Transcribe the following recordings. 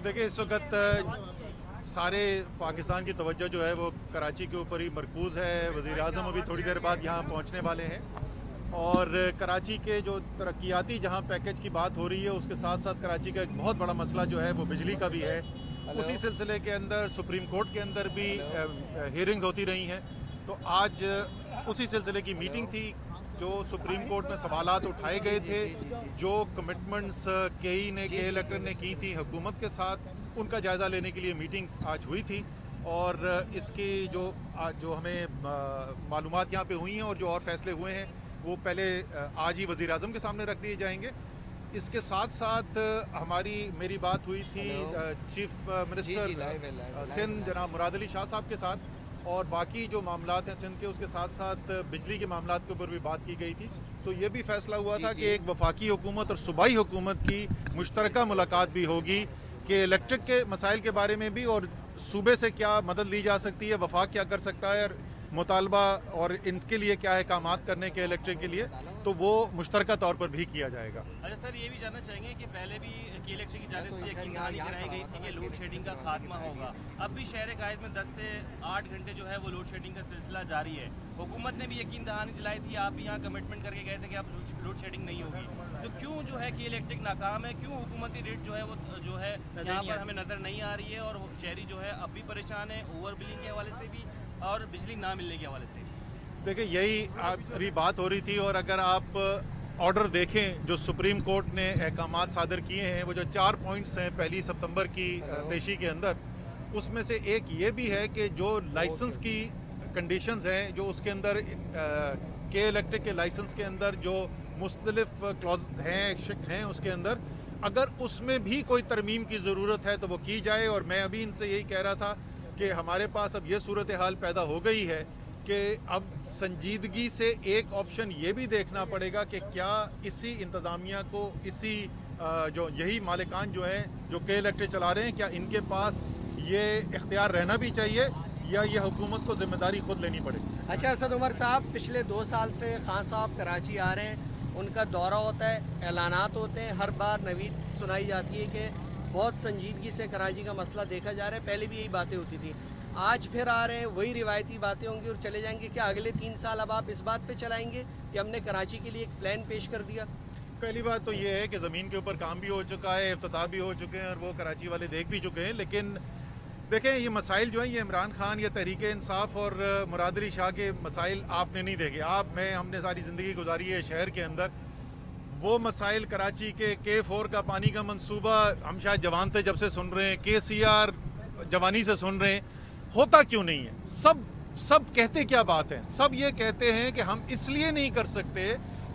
देखिए इस वक्त सारे पाकिस्तान की तवज्जो जो है वो कराची के ऊपर ही मरकूज़ है। वज़ीर आज़म अभी थोड़ी देर बाद यहाँ पहुँचने वाले हैं और कराची के जो तरक्याती जहाँ पैकेज की बात हो रही है उसके साथ साथ कराची का एक बहुत बड़ा मसला जो है वो बिजली का भी है। उसी सिलसिले के अंदर सुप्रीम कोर्ट के अंदर भी हियरिंग्स होती रही हैं। तो आज उसी सिलसिले की मीटिंग थी जो सुप्रीम कोर्ट में सवालात उठाए गए थे, जो कमिटमेंट्स केई ने के इलेक्टर ने की थी हुकूमत के साथ, उनका जायज़ा लेने के लिए मीटिंग आज हुई थी। और इसकी जो हमें मालूमात यहाँ पे हुई हैं और जो और फैसले हुए हैं वो पहले आज ही वज़ीर आज़म के सामने रख दिए जाएंगे। इसके साथ साथ मेरी बात हुई थी चीफ मिनिस्टर सिंध जनाब मुराद अली शाह साहब के साथ, और बाकी जो मामलात हैं सिंध के उसके साथ साथ बिजली के मामलात के ऊपर भी बात की गई थी। तो ये भी फैसला हुआ था कि एक वफाकी हुकूमत और सूबाई हुकूमत की मुश्तरका मुलाकात भी होगी कि इलेक्ट्रिक के मसाइल के बारे में भी और सूबे से क्या मदद ली जा सकती है, वफाक क्या कर सकता है और मुतालबा और इनके लिए क्या है कामात करने के इलेक्ट्रिक के लिए, तो वो मुश्तरका तौर पर भी किया जाएगा। अच्छा सर, ये भी जानना चाहेंगे कि पहले भी की इलेक्ट्रिक की जानिब से यकीन दहानी कराई गई थी कि लोड शेडिंग का खात्मा होगा। अब भी शहर कायद में 10 से 8 घंटे जो है वो लोड शेडिंग का सिलसिला जारी है। हुकूमत ने भी यकीन दहानी दिलाई थी, आप भी यहाँ कमिटमेंट करके गए थे कि आप लोड शेडिंग नहीं होगी। तो क्यों जो है कि इलेक्ट्रिक नाकाम है, क्यों हुकूमती रेट जो है वो जो है यहाँ पर हमें नज़र नहीं आ रही है और शहरी जो है अब भी परेशान है ओवर बिलिंग के हवाले से भी और बिजली ना मिलने के हवाले से? देखिए यही अभी बात हो रही थी, और अगर आप ऑर्डर देखें जो सुप्रीम कोर्ट ने अहकामात सादर किए हैं, वो जो 4 पॉइंट्स हैं 1 सितंबर की पेशी के अंदर, उसमें से एक ये भी है कि जो लाइसेंस की कंडीशंस हैं, जो उसके अंदर के इलेक्ट्रिक के लाइसेंस के अंदर जो मुख्तलिफ क्लॉज हैं शिक हैं उसके अंदर, अगर उसमें भी कोई तरमीम की ज़रूरत है तो वो की जाए। और मैं अभी इनसे यही कह रहा था कि हमारे पास अब ये सूरत हाल पैदा हो गई है कि अब संजीदगी से एक ऑप्शन ये भी देखना पड़ेगा कि क्या इसी इंतज़ामिया को इसी जो यही मालिकान जो हैं जो के इलेक्ट्रिक चला रहे हैं, क्या इनके पास ये इख्तियार रहना भी चाहिए या ये हुकूमत को जिम्मेदारी खुद लेनी पड़ेगी। अच्छा असद उमर साहब, पिछले 2 साल से खान साहब कराची आ रहे हैं, उनका दौरा होता है, ऐलानात होते हैं, हर बार नवीद सुनाई जाती है कि बहुत संजीदगी से कराची का मसला देखा जा रहा है। पहले भी यही बातें होती थी, आज फिर आ रहे हैं, वही रिवायती बातें होंगी और चले जाएंगे। क्या अगले 3 साल अब आप इस बात पे चलाएंगे कि हमने कराची के लिए एक प्लान पेश कर दिया? पहली बात तो ये है कि ज़मीन के ऊपर काम भी हो चुका है, इफ्तिताह भी हो चुके हैं और वो कराची वाले देख भी चुके हैं। लेकिन देखें ये मसाइल जो हैं, ये इमरान खान या तहरीक इंसाफ और मुराद अली शाह के मसाइल आपने नहीं देखे। हमने सारी ज़िंदगी गुजारी है शहर के अंदर। वो मसाइल कराची के K4 का पानी का मंसूबा हम शायद जवान थे जब से सुन रहे हैं, KCR जवानी से सुन रहे हैं, होता क्यों नहीं है? सब कहते क्या बात है? सब ये कहते हैं कि हम इसलिए नहीं कर सकते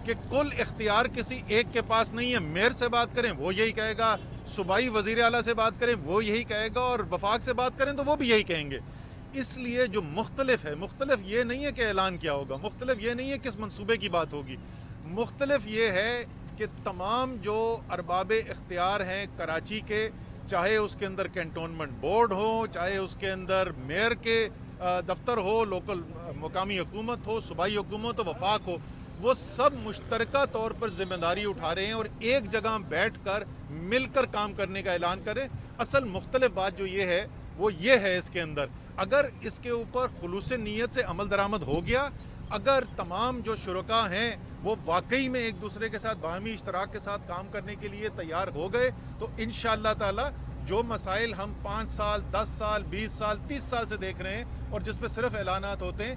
कि कुल इख्तियार किसी एक के पास नहीं है। मेयर से बात करें वो यही कहेगा, सूबाई वज़ीर आला से बात करें वो यही कहेगा, और वफाक से बात करें तो वो भी यही कहेंगे। इसलिए जो मुख्तलिफ है, मुख्तलिफ ये नहीं है कि ऐलान क्या होगा, मुख्तलिफ ये नहीं है किस मंसूबे की बात होगी, मुख्तलिफ ये है कि तमाम जो अरबाब इख्तियार हैं कराची के, चाहे उसके अंदर कैंटोनमेंट बोर्ड हो, चाहे उसके अंदर मेयर के दफ्तर हो, लोकल मुकामी हुकूमत हो, सूबाई हुकूमत हो, वफाक हो, वो सब मुश्तरका तौर पर जिम्मेदारी उठा रहे हैं और एक जगह बैठ कर मिलकर काम करने का ऐलान करें। असल मुख्तलिफ बात जो ये है वो ये है इसके अंदर, अगर इसके ऊपर खुलूस नीयत से अमल दरामद हो गया, अगर तमाम जो शुरका हैं वो वाकई में एक दूसरे के साथ बाहमी इश्तराक के साथ काम करने के लिए तैयार हो गए, तो इंशाअल्लाह ताला जो मसाइल हम 5 साल 10 साल 20 साल 30 साल से देख रहे हैं और जिस पे सिर्फ ऐलानात होते हैं,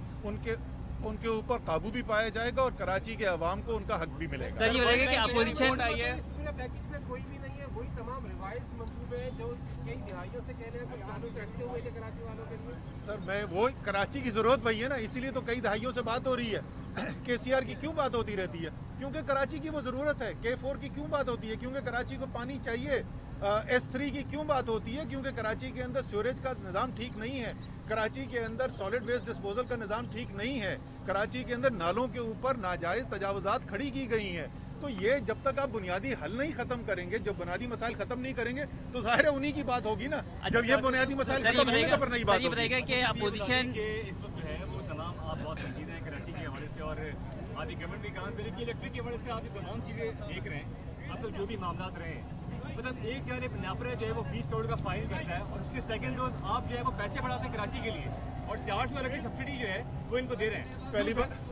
उनके ऊपर काबू भी पाया जाएगा और कराची के अवाम को उनका हक भी मिलेगा। सर ये बताइए कि अपोजिशन आई है, पूरे पैकेज में कोई भी नहीं है, वही तमाम रिवाइज्ड मंसूबे हैं जो कई दिहाइयों से कह रहे हैं, कुछ सालों से अटके हुए थे कराची वालों के लिए। सर मैं वो कराची की जरूरत वही है ना, इसीलिए तो कई दहाइयों से बात हो रही है। KCR की क्यों बात होती रहती है? क्योंकि कराची की वो जरूरत है। K4 की क्यों बात होती है? क्योंकि कराची को पानी चाहिए। S3 की क्यों बात होती है? क्योंकि कराची के अंदर सीवरेज का निज़ाम ठीक नहीं है, कराची के अंदर सॉलिड वेस्ट डिस्पोजल का निज़ाम ठीक नहीं है, कराची के अंदर नालों के ऊपर नाजायज़ तजावुज़ात खड़ी की गई हैं। तो ये जब तक आप बुनियादी हल नहीं खत्म करेंगे, जब बुनियादी मसाइल खत्म नहीं करेंगे, तो जाहिर है उन्हीं की बात होगी ना। जब ये बुनियादी मसाइल खत्म होंगे तो पर नई बात होगी। बताएगा कि अपोजिशन इस वक्त है वो तमाम आप बहुत संजीदा हैं कराची के हवाले से, और आदि गवर्नमेंट भी काम करे कि इलेक्ट्रिक के हवाले से आप ये तमाम चीज़ें देख रहे हैं। अब तक जो भी मामला रहे हैं मतलब एक जानब नेपरा जो है वो 20 करोड़ का फाइन करता है और उसके सेकंड रोज आप जो है वो पैसे बढ़ाते हैं कराची के लिए और 400 अलग की सब्सिडी जो है वो इनको दे रहे हैं।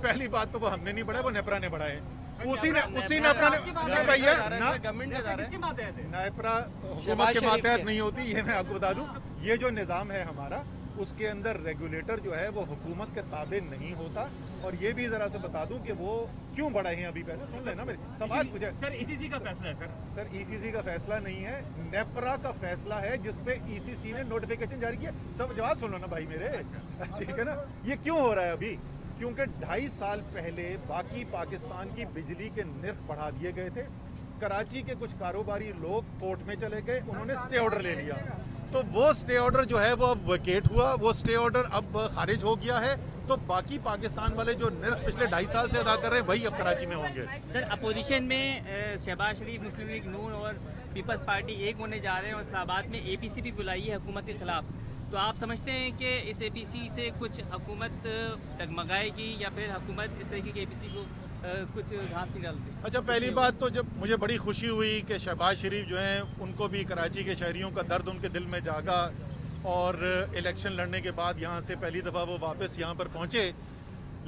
पहली बात तो वो हमने नहीं बढ़ाया, वो नेपरा ने बढ़ाए। उसी ने अपना नहीं भैया ना, गवर्नमेंट का जा रहा किसकी बात है? नेपरा हुकूमत के मातहत नहीं होती, ये मैं आपको बता दूं। ये जो निज़ाम है हमारा, उसके अंदर रेगुलेटर जो है वो हुकूमत के ताबे नहीं होता। और ये भी जरा से बता दूं कि वो क्यों बढ़ाए हैं अभी पैसे, सुन लेना मेरे सवाल पूछे। सर ईसीसी का फैसला है सर। सर ईसीसी का फैसला नहीं है, नेपरा का फैसला है जिसपे ईसीसी ने नोटिफिकेशन जारी किया। सब जवाब सुन लो ना भाई मेरे, ठीक है ना। ये क्यों हो रहा है अभी? क्योंकि 2.5 साल पहले बाकी पाकिस्तान की बिजली के निर्ख बढ़ा दिए गए थे। कराची के कुछ कारोबारी लोग कोर्ट में चले गए, उन्होंने स्टे ऑर्डर ले लिया, तो वो स्टे ऑर्डर जो है वो अब वेकेट हुआ, वो स्टे ऑर्डर अब खारिज हो गया है। तो बाकी पाकिस्तान वाले जो निर्ख पिछले 2.5 साल से अदा कर रहे हैं वही अब कराची में होंगे। सर अपोजिशन में शहबाज शरीफ, मुस्लिम लीग नून और पीपल्स पार्टी एक होने जा रहे हैं और इस्लामाबाद में एपीसी भी बुलाई है हुकूमत के खिलाफ। तो आप समझते हैं कि इस एपीसी से कुछ हुकूमत डगमगाएगी या फिर हुकूमत इस तरीके के एपीसी को कुछ घास निकालती? अच्छा, पहली बात तो जब मुझे बड़ी खुशी हुई कि शहबाज शरीफ जो हैं उनको भी कराची के शहरियों का दर्द उनके दिल में जागा और इलेक्शन लड़ने के बाद यहाँ से पहली दफ़ा वो वापस यहाँ पर पहुँचे।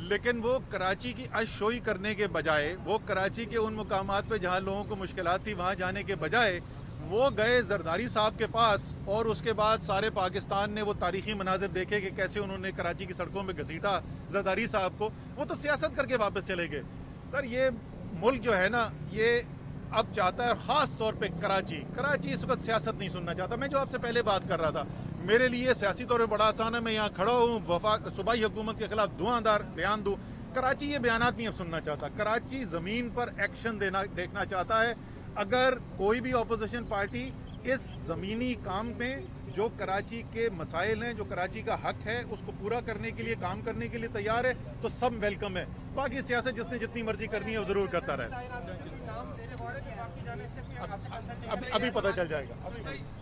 लेकिन वो कराची की अशोई करने के बजाय, वो कराची के उन मुकामात पे जहाँ लोगों को मुश्किलात थी वहाँ जाने के बजाय वो गए जरदारी साहब के पास और उसके बाद सारे पाकिस्तान ने वो तारीखी मनाजिर देखे कि कैसे उन्होंने कराची की सड़कों में घसीटा जरदारी साहब को। वो तो सियासत करके वापस चले गए। सर ये मुल्क जो है ना, ये अब चाहता है, ख़ास तौर पे कराची इस वक्त सियासत नहीं सुनना चाहता। मैं जो आपसे पहले बात कर रहा था, मेरे लिए सियासी तौर पर बड़ा आसान है, मैं यहाँ खड़ा हूँ, सूबाई हुकूमत के खिलाफ धुआंधार बयान दूँ। कराची ये बयानात नहीं अब सुनना चाहता। कराची ज़मीन पर एक्शन देखना चाहता है। अगर कोई भी अपोजिशन पार्टी इस ज़मीनी काम में जो कराची के मसाइल हैं, जो कराची का हक है, उसको पूरा करने के लिए काम करने के लिए तैयार है तो सब वेलकम है। बाकी सियासत जिसने जितनी मर्जी करनी है वो ज़रूर करता रहे। नाम तेरे बारे में बाकी जाने से अभी पता चल जाएगा।